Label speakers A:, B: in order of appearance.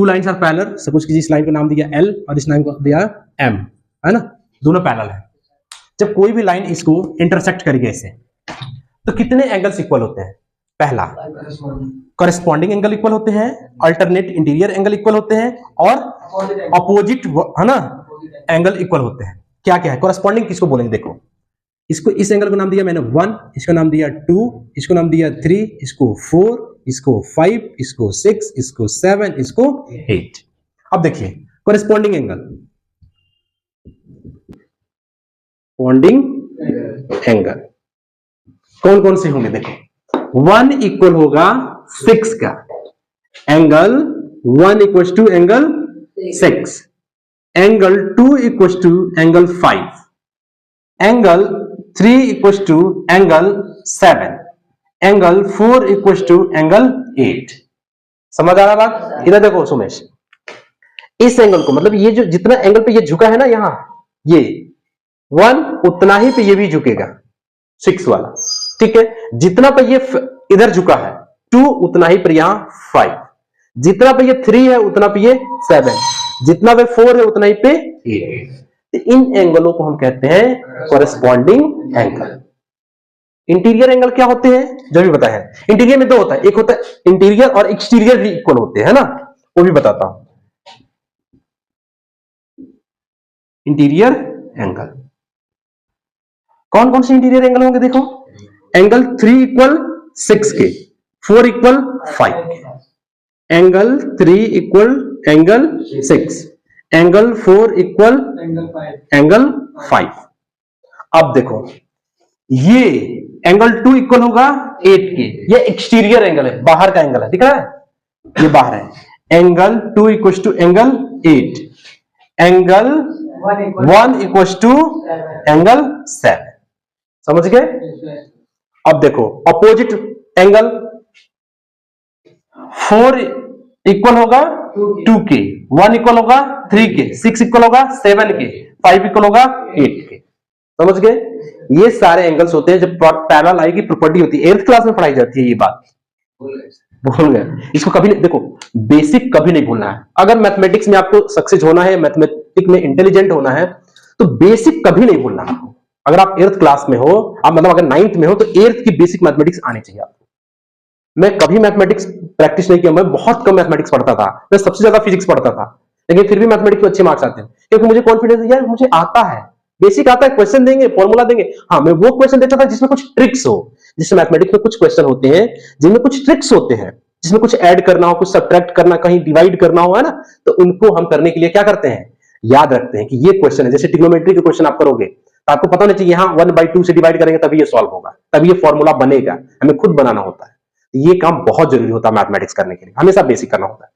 A: To lines are parallel, suppose कीजिए इस line का नाम दिया L और इस लाइन को दिया M, है ना, दोनों पैरेलल है। जब कोई भी लाइन इसको इंटरसेक्ट करेगी ऐसे, तो कितने एंगल्स इक्वल होते हैं? पहला कॉरेस्पॉन्डिंग एंगल इक्वल होते हैं, अल्टरनेट इंटीरियर एंगल इक्वल होते हैं, और अपोजिट, है ना, एंगल इक्वल होते हैं। क्या क्या है कॉरेस्पॉन्डिंग, किसको बोलेंगे? देखो, इसको, इस एंगल को नाम दिया मैंने 1, इसको नाम दिया 2, इसको नाम दिया 3, इसको 4, इसको 5, इसको 6, इसको 7, इसको 8। अब देखिए कॉरेस्पॉन्डिंग एंगल, एंगल कौन कौन से होंगे? देखो, 1 इक्वल होगा 6 का, angle 1 equal to angle 6, angle 2 equal to angle 5, angle 3 equal to angle 7, angle 4 equal to angle 8। समझ आ रहा बात? इधर देखो सुमेश, इस एंगल को, मतलब ये जो जितना एंगल पे ये झुका है ना, यहां ये 1 उतना ही पे ये भी झुकेगा, 6 वाला, ठीक है। जितना पे ये इधर झुका है 2 उतना ही पे यहां 5, जितना पे ये 3 है उतना पे ये 7, जितना पे 4 है उतना ही पे 8। तो इन एंगलों को हम कहते हैं कॉरेस्पॉन्डिंग एंगल। इंटीरियर एंगल क्या होते हैं? जो भी बताया है, इंटीरियर में 2 होता है, एक होता है इंटीरियर और एक्सटीरियर भी इक्वल होते हैं ना, वो भी बताता हूं। इंटीरियर एंगल कौन कौन से इंटीरियर एंगल होंगे? देखो, एंगल 3 इक्वल 6 के, 4 इक्वल 5 के, angle 3 equal angle 6, angle 4 equal angle 5। अब देखो, ये एंगल 2 इक्वल होगा 8 के, ये एक्सटीरियर एंगल है, बाहर का एंगल है, दिख रहा है, ये बाहर है। Angle 2 equal to angle 8, angle 1 equal to angle 7। समझ गए? अब देखो, अपोजिट एंगल 4 इक्वल होगा 2 के, 1 इक्वल होगा 3 के, 6 इक्वल होगा 7 के, 5 इक्वल होगा 8 के। समझ गए? ये सारे एंगल्स होते हैं। जब पैरेलल आई की प्रॉपर्टी होती है, 8th क्लास में पढ़ाई जाती है ये बात, भूल गए इसको कभी नहीं। देखो, बेसिक कभी नहीं भूलना है। अगर मैथमेटिक्स में आपको सक्सेस होना है, मैथमेटिक्स में इंटेलिजेंट होना है, तो बेसिक कभी नहीं भूलना है। अगर आप 8th क्लास में हो, आप मतलब अगर 9th में हो, तो 8th की बेसिक मैथमेटिक्स आनी चाहिए आपको। मैं कभी मैथमेटिक्स प्रैक्टिस नहीं किया, मैं बहुत कम मैथमेटिक्स पढ़ता था, मैं सबसे ज्यादा फिजिक्स पढ़ता था, लेकिन फिर भी मैथमेटिक्स में अच्छे मार्क्स आते हैं, क्योंकि मुझे कॉन्फिडेंस है, यार मुझे आता है, बेसिक आता है, क्वेश्चन देंगे, फॉर्मूला देंगे। हाँ, मैं वो क्वेश्चन देता था जिसमें कुछ ट्रिक्स हो। जिसमें मैथमेटिक्स में कुछ क्वेश्चन होते हैं जिनमें कुछ ट्रिक्स होते हैं, जिसमें कुछ ऐड करना हो, कुछ सब्ट्रैक्ट करना, कहीं डिवाइड करना हो, है ना, तो उनको हम करने के लिए क्या करते हैं, याद रखते हैं कि ये क्वेश्चन है। जैसे ट्रिग्नोमेट्री के क्वेश्चन आप करोगे तो आपको पता होना चाहिए, यहाँ 1/2 से डिवाइड करेंगे तभी ये सॉल्व होगा, तभी ये फॉर्मूला बनेगा, हमें खुद बनाना होता है। ये काम बहुत जरूरी होता है मैथमेटिक्स करने के लिए, हमेशा बेसिक करना होता है।